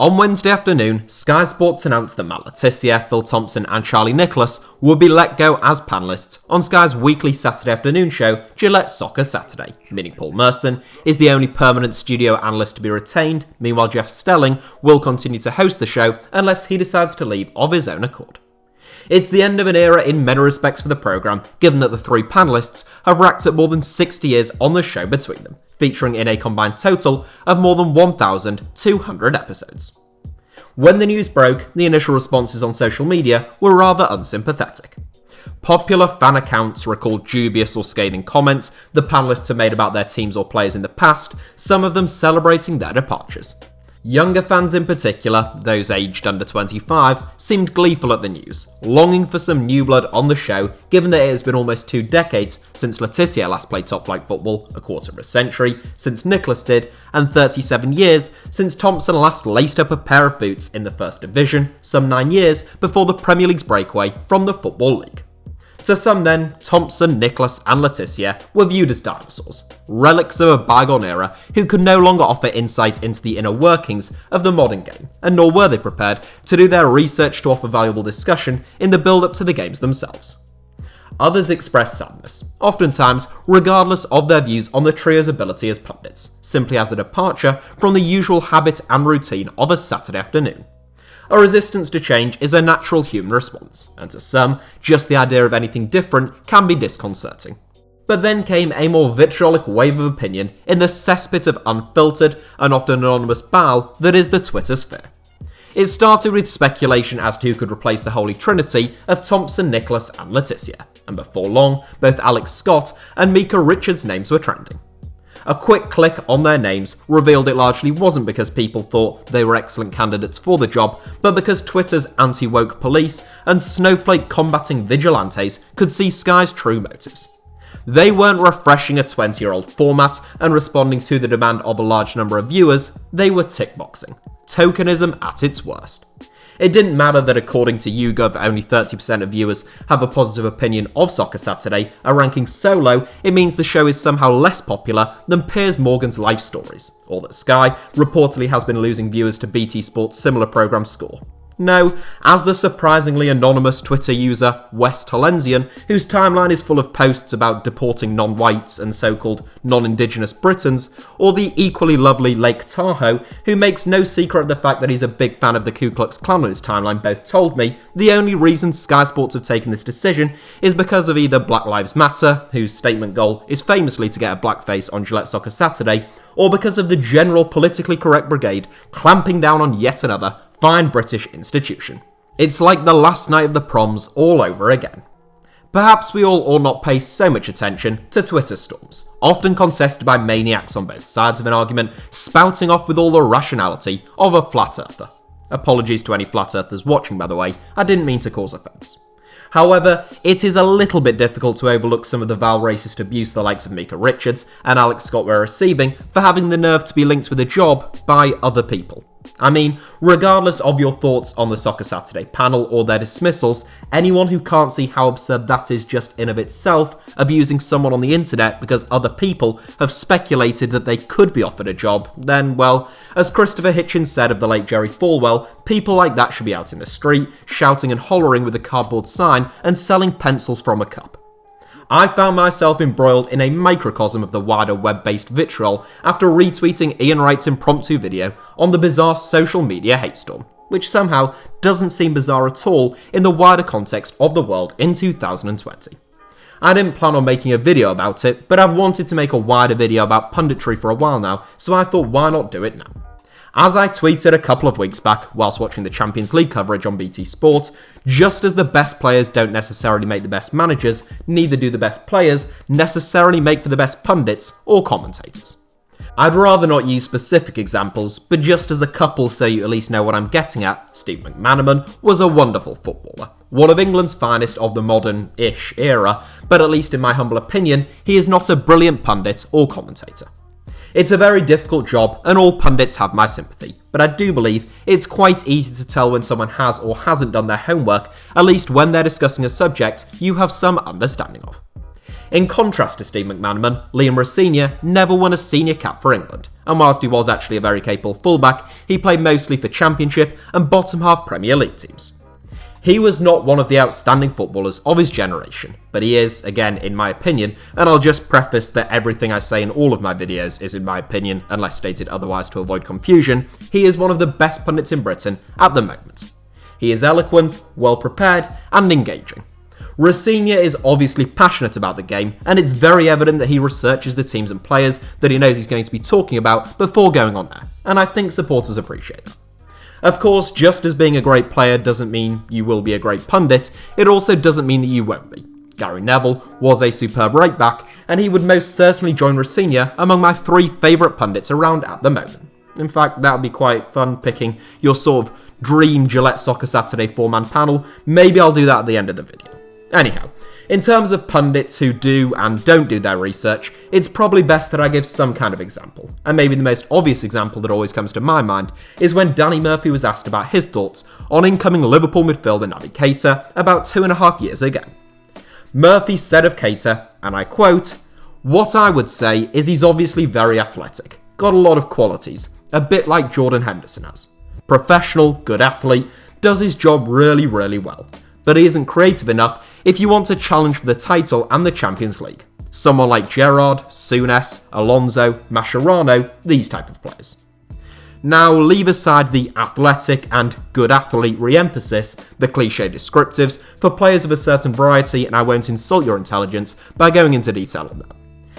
On Wednesday afternoon, Sky Sports announced that Matt Le Tissier, Phil Thompson and Charlie Nicholas would be let go as panellists on Sky's weekly Saturday afternoon show, Gillette Soccer Saturday, meaning Paul Merson is the only permanent studio analyst to be retained. Meanwhile, Jeff Stelling will continue to host the show unless he decides to leave of his own accord. It's the end of an era in many respects for the programme, given that the three panellists have racked up more than 60 years on the show between them, featuring in a combined total of more than 1,200 episodes. When the news broke, the initial responses on social media were rather unsympathetic. Popular fan accounts recalled dubious or scathing comments the panellists have made about their teams or players in the past, some of them celebrating their departures. Younger fans in particular, those aged under 25, seemed gleeful at the news, longing for some new blood on the show, given that it has been almost 2 decades since Le Tissier last played top-flight football, a quarter of a century since Nicholas did, and 37 years since Thompson last laced up a pair of boots in the First Division, some 9 years before the Premier League's breakaway from the Football League. To some then, Thompson, Nicholas and Le Tissier were viewed as dinosaurs, relics of a bygone era who could no longer offer insight into the inner workings of the modern game, and nor were they prepared to do their research to offer valuable discussion in the build-up to the games themselves. Others expressed sadness, oftentimes regardless of their views on the trio's ability as pundits, simply as a departure from the usual habit and routine of a Saturday afternoon. A resistance to change is a natural human response, and to some, just the idea of anything different can be disconcerting. But then came a more vitriolic wave of opinion in the cesspit of unfiltered and often anonymous bile that is the Twitter sphere. It started with speculation as to who could replace the holy trinity of Thompson, Nicholas and Le Tissier, and before long, both Alex Scott and Mika Richards' names were trending. A quick click on their names revealed it largely wasn't because people thought they were excellent candidates for the job, but because Twitter's anti-woke police and snowflake combating vigilantes could see Sky's true motives. They weren't refreshing a 20-year-old format and responding to the demand of a large number of viewers, they were tick-boxing. Tokenism at its worst. It didn't matter that according to YouGov only 30% of viewers have a positive opinion of Soccer Saturday, a ranking so low it means the show is somehow less popular than Piers Morgan's Life Stories, or that Sky reportedly has been losing viewers to BT Sport's similar programme Score. No, as the surprisingly anonymous Twitter user West Hollensian, whose timeline is full of posts about deporting non-whites and so-called non-indigenous Britons, or the equally lovely Lake Tahoe, who makes no secret of the fact that he's a big fan of the Ku Klux Klan on his timeline, both told me the only reason Sky Sports have taken this decision is because of either Black Lives Matter, whose statement goal is famously to get a blackface on Gillette Soccer Saturday, or because of the general politically correct brigade clamping down on yet another fine British institution. It's like the last night of the proms all over again. Perhaps we all ought not pay so much attention to Twitter storms, often contested by maniacs on both sides of an argument, spouting off with all the rationality of a flat earther. Apologies to any flat earthers watching, by the way, I didn't mean to cause offence. However, it is a little bit difficult to overlook some of the vile racist abuse the likes of Mika Richards and Alex Scott were receiving for having the nerve to be linked with a job by other people. I mean, regardless of your thoughts on the Soccer Saturday panel or their dismissals, anyone who can't see how absurd that is just in of itself, abusing someone on the internet because other people have speculated that they could be offered a job, then, well, as Christopher Hitchens said of the late Jerry Falwell, people like that should be out in the street, shouting and hollering with a cardboard sign and selling pencils from a cup. I found myself embroiled in a microcosm of the wider web-based vitriol after retweeting Ian Wright's impromptu video on the bizarre social media hate storm, which somehow doesn't seem bizarre at all in the wider context of the world in 2020. I didn't plan on making a video about it, but I've wanted to make a wider video about punditry for a while now, so I thought why not do it now. As I tweeted a couple of weeks back whilst watching the Champions League coverage on BT Sport, just as the best players don't necessarily make the best managers, neither do the best players necessarily make for the best pundits or commentators. I'd rather not use specific examples, but just as a couple so you at least know what I'm getting at, Steve McManaman was a wonderful footballer, one of England's finest of the modern-ish era, but at least in my humble opinion, he is not a brilliant pundit or commentator. It's a very difficult job and all pundits have my sympathy, but I do believe it's quite easy to tell when someone has or hasn't done their homework, at least when they're discussing a subject you have some understanding of. In contrast to Steve McManaman, Liam Rosenior never won a senior cap for England, and whilst he was actually a very capable fullback, he played mostly for Championship and bottom half Premier League teams. He was not one of the outstanding footballers of his generation, but he is, again, in my opinion, and I'll just preface that everything I say in all of my videos is in my opinion, unless stated otherwise to avoid confusion, he is one of the best pundits in Britain at the moment. He is eloquent, well prepared, and engaging. Rosenior is obviously passionate about the game, and it's very evident that he researches the teams and players that he knows he's going to be talking about before going on there, and I think supporters appreciate that. Of course, just as being a great player doesn't mean you will be a great pundit, it also doesn't mean that you won't be. Gary Neville was a superb right back, and he would most certainly join Rosenior among my 3 favourite pundits around at the moment. In fact, that would be quite fun picking your sort of dream Gillette Soccer Saturday 4-man panel. Maybe I'll do that at the end of the video. Anyhow, in terms of pundits who do and don't do their research, it's probably best that I give some kind of example. And maybe the most obvious example that always comes to my mind is when Danny Murphy was asked about his thoughts on incoming Liverpool midfielder Naby Keita about 2.5 years ago. Murphy said of Keita, and I quote, "What I would say is he's obviously very athletic, got a lot of qualities, a bit like Jordan Henderson has. Professional, good athlete, does his job really, really well. But he isn't creative enough if you want to challenge for the title and the Champions League. Someone like Gerrard, Souness, Alonso, Mascherano, these type of players." Now, leave aside the athletic and good athlete re-emphasis, the cliche descriptives, for players of a certain variety, and I won't insult your intelligence by going into detail on that.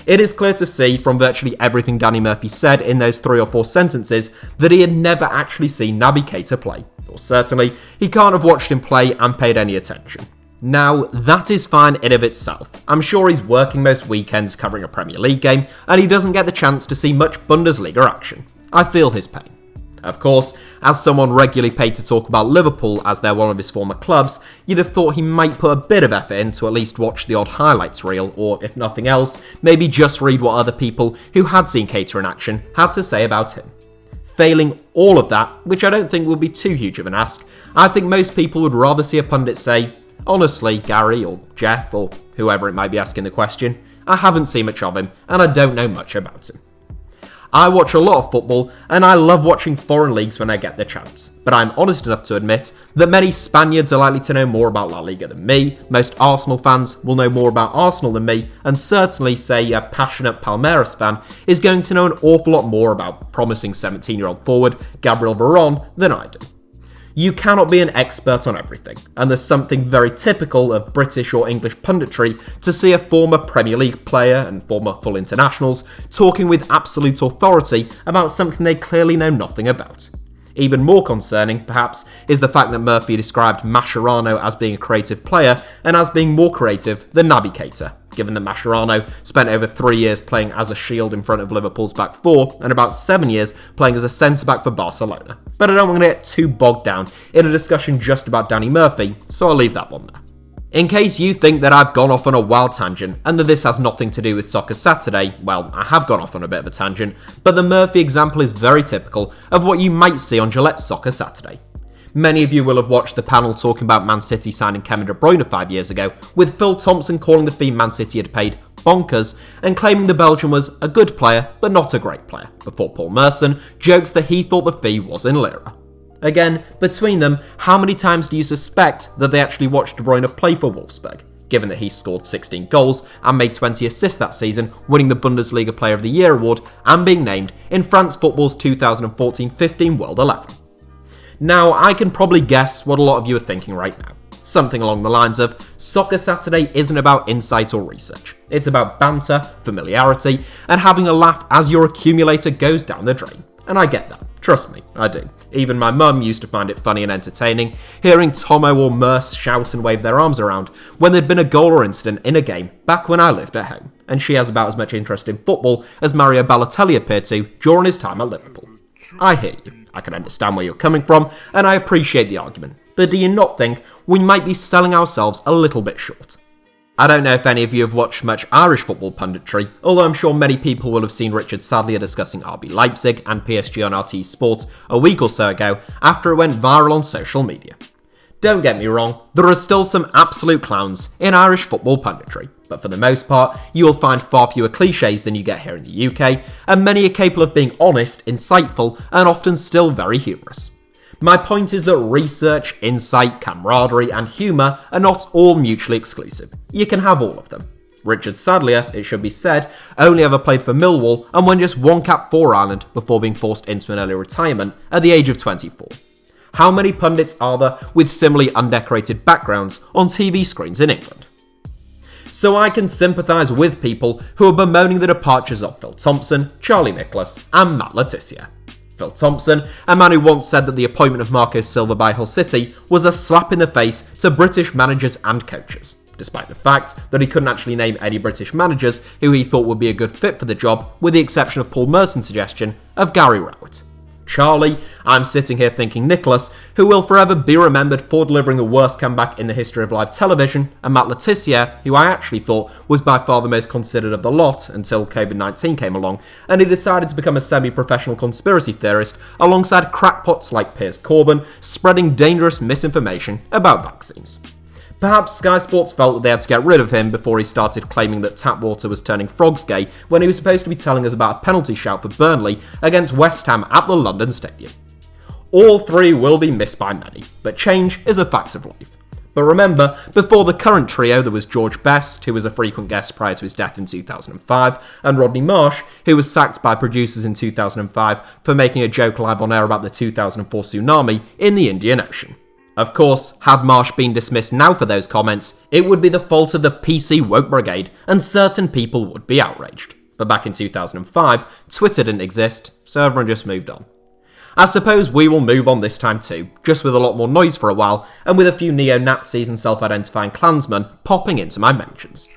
It is clear to see from virtually everything Danny Murphy said in those 3 or 4 sentences that he had never actually seen Naby Keita play, or certainly he can't have watched him play and paid any attention. Now, that is fine in of itself. I'm sure he's working most weekends covering a Premier League game, and he doesn't get the chance to see much Bundesliga action. I feel his pain. Of course, as someone regularly paid to talk about Liverpool as they're one of his former clubs, you'd have thought he might put a bit of effort in to at least watch the odd highlights reel, or if nothing else, maybe just read what other people who had seen Keita in action had to say about him. Failing all of that, which I don't think would be too huge of an ask, I think most people would rather see a pundit say, "Honestly, Gary or Jeff or whoever it might be asking the question, I haven't seen much of him and I don't know much about him." I watch a lot of football and I love watching foreign leagues when I get the chance, but I'm honest enough to admit that many Spaniards are likely to know more about La Liga than me, most Arsenal fans will know more about Arsenal than me, and certainly, say, a passionate Palmeiras fan is going to know an awful lot more about promising 17-year-old forward Gabriel Veron than I do. You cannot be an expert on everything, and there's something very typical of British or English punditry to see a former Premier League player and former full internationals talking with absolute authority about something they clearly know nothing about. Even more concerning, perhaps, is the fact that Murphy described Mascherano as being a creative player and as being more creative than Naby Keita, given that Mascherano spent over 3 years playing as a shield in front of Liverpool's back 4 and about 7 years playing as a centre-back for Barcelona. But I don't want to get too bogged down in a discussion just about Danny Murphy, so I'll leave that one there. In case you think that I've gone off on a wild tangent and that this has nothing to do with Soccer Saturday, well, I have gone off on a bit of a tangent, but the Murphy example is very typical of what you might see on Gillette Soccer Saturday. Many of you will have watched the panel talking about Man City signing Kevin De Bruyne 5 years ago, with Phil Thompson calling the fee Man City had paid bonkers and claiming the Belgian was a good player but not a great player, before Paul Merson jokes that he thought the fee was in lira. Again, between them, how many times do you suspect that they actually watched De Bruyne play for Wolfsburg, given that he scored 16 goals and made 20 assists that season, winning the Bundesliga Player of the Year award and being named in France Football's 2014-15 World 11? Now, I can probably guess what a lot of you are thinking right now. Something along the lines of, Soccer Saturday isn't about insight or research. It's about banter, familiarity, and having a laugh as your accumulator goes down the drain. And I get that. Trust me, I do. Even my mum used to find it funny and entertaining, hearing Tomo or Merce shout and wave their arms around when there'd been a goal or incident in a game back when I lived at home. And she has about as much interest in football as Mario Balotelli appeared to during his time at Liverpool. I hear you. I can understand where you're coming from, and I appreciate the argument. But do you not think we might be selling ourselves a little bit short? I don't know if any of you have watched much Irish football punditry, although I'm sure many people will have seen Richard Sadlier discussing RB Leipzig and PSG on RT Sport a week or so ago after it went viral on social media. Don't get me wrong, there are still some absolute clowns in Irish football punditry, but for the most part, you will find far fewer cliches than you get here in the UK, and many are capable of being honest, insightful, and often still very humorous. My point is that research, insight, camaraderie, and humour are not all mutually exclusive. You can have all of them. Richard Sadlier, it should be said, only ever played for Millwall and won just one cap for Ireland before being forced into an early retirement at the age of 24. How many pundits are there with similarly undecorated backgrounds on TV screens in England? So I can sympathise with people who are bemoaning the departures of Phil Thompson, Charlie Nicholas, and Matt Le Tissier. Phil Thompson, a man who once said that the appointment of Marco Silva by Hull City was a slap in the face to British managers and coaches, despite the fact that he couldn't actually name any British managers who he thought would be a good fit for the job, with the exception of Paul Merson's suggestion of Gary Rowett. Charlie, I'm sitting here thinking Nicholas, who will forever be remembered for delivering the worst comeback in the history of live television, and Matt Le Tissier, who I actually thought was by far the most considered of the lot until COVID-19 came along, and he decided to become a semi-professional conspiracy theorist alongside crackpots like Piers Corbyn, spreading dangerous misinformation about vaccines. Perhaps Sky Sports felt that they had to get rid of him before he started claiming that tap water was turning frogs gay when he was supposed to be telling us about a penalty shout for Burnley against West Ham at the London Stadium. All three will be missed by many, but change is a fact of life. But remember, before the current trio there was George Best, who was a frequent guest prior to his death in 2005, and Rodney Marsh, who was sacked by producers in 2005 for making a joke live on air about the 2004 tsunami in the Indian Ocean. Of course, had Marsh been dismissed now for those comments, it would be the fault of the PC woke brigade, and certain people would be outraged. But back in 2005, Twitter didn't exist, so everyone just moved on. I suppose we will move on this time too, just with a lot more noise for a while, and with a few neo-Nazis and self-identifying Klansmen popping into my mentions.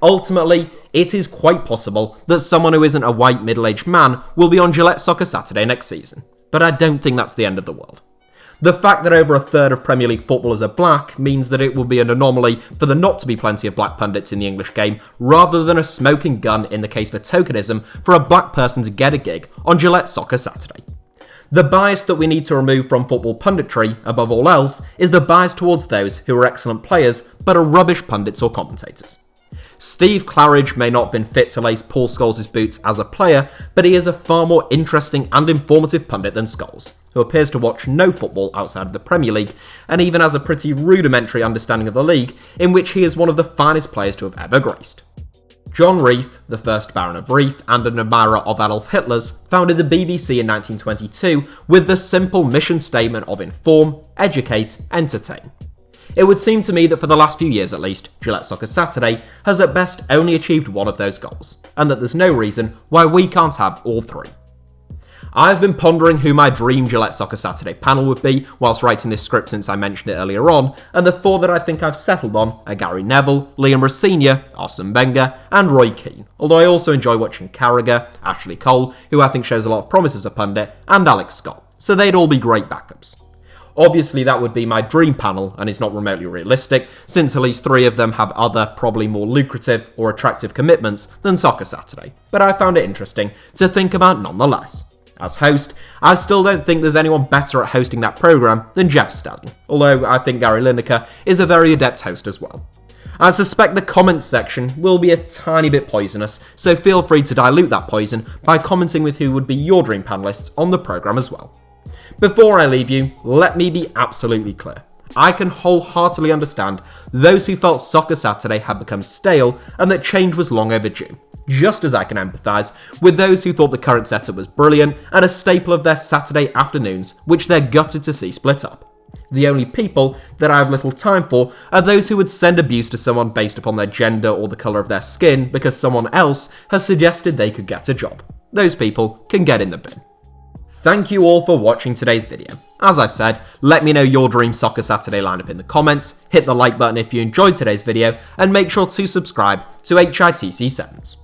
Ultimately, it is quite possible that someone who isn't a white middle-aged man will be on Gillette Soccer Saturday next season, but I don't think that's the end of the world. The fact that over a third of Premier League footballers are black means that it will be an anomaly for there not to be plenty of black pundits in the English game, rather than a smoking gun in the case of tokenism for a black person to get a gig on Gillette Soccer Saturday. The bias that we need to remove from football punditry, above all else, is the bias towards those who are excellent players but are rubbish pundits or commentators. Steve Claridge may not have been fit to lace Paul Scholes' boots as a player, but he is a far more interesting and informative pundit than Scholes, who appears to watch no football outside of the Premier League, and even has a pretty rudimentary understanding of the league, in which he is one of the finest players to have ever graced. John Reith, the first Baron of Reith and an admirer of Adolf Hitler's, founded the BBC in 1922 with the simple mission statement of inform, educate, entertain. It would seem to me that for the last few years at least, Gillette Soccer Saturday has at best only achieved one of those goals, and that there's no reason why we can't have all three. I've been pondering who my dream Gillette Soccer Saturday panel would be whilst writing this script since I mentioned it earlier on, and the four that I think I've settled on are Gary Neville, Liam Rosenior, Arsene Wenger, and Roy Keane, although I also enjoy watching Carragher, Ashley Cole, who I think shows a lot of promise as a pundit, and Alex Scott, so they'd all be great backups. Obviously that would be my dream panel, and it's not remotely realistic, since at least three of them have other, probably more lucrative or attractive commitments than Soccer Saturday, but I found it interesting to think about nonetheless. As host, I still don't think there's anyone better at hosting that programme than Jeff Stelling, although I think Gary Lineker is a very adept host as well. I suspect the comments section will be a tiny bit poisonous, so feel free to dilute that poison by commenting with who would be your dream panellists on the programme as well. Before I leave you, let me be absolutely clear. I can wholeheartedly understand those who felt Soccer Saturday had become stale and that change was long overdue, just as I can empathise with those who thought the current setup was brilliant and a staple of their Saturday afternoons, which they're gutted to see split up. The only people that I have little time for are those who would send abuse to someone based upon their gender or the colour of their skin because someone else has suggested they could get a job. Those people can get in the bin. Thank you all for watching today's video. As I said, let me know your dream Soccer Saturday lineup in the comments, hit the like button if you enjoyed today's video, and make sure to subscribe to HITC Sevens.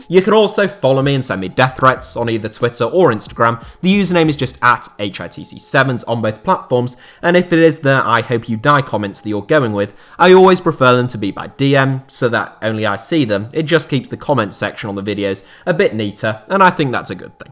You can also follow me and send me death threats on either Twitter or Instagram. The username is just at HITC Sevens on both platforms, and if it is the I hope you die comments that you're going with, I always prefer them to be by DM, so that only I see them. It just keeps the comments section on the videos a bit neater, and I think that's a good thing.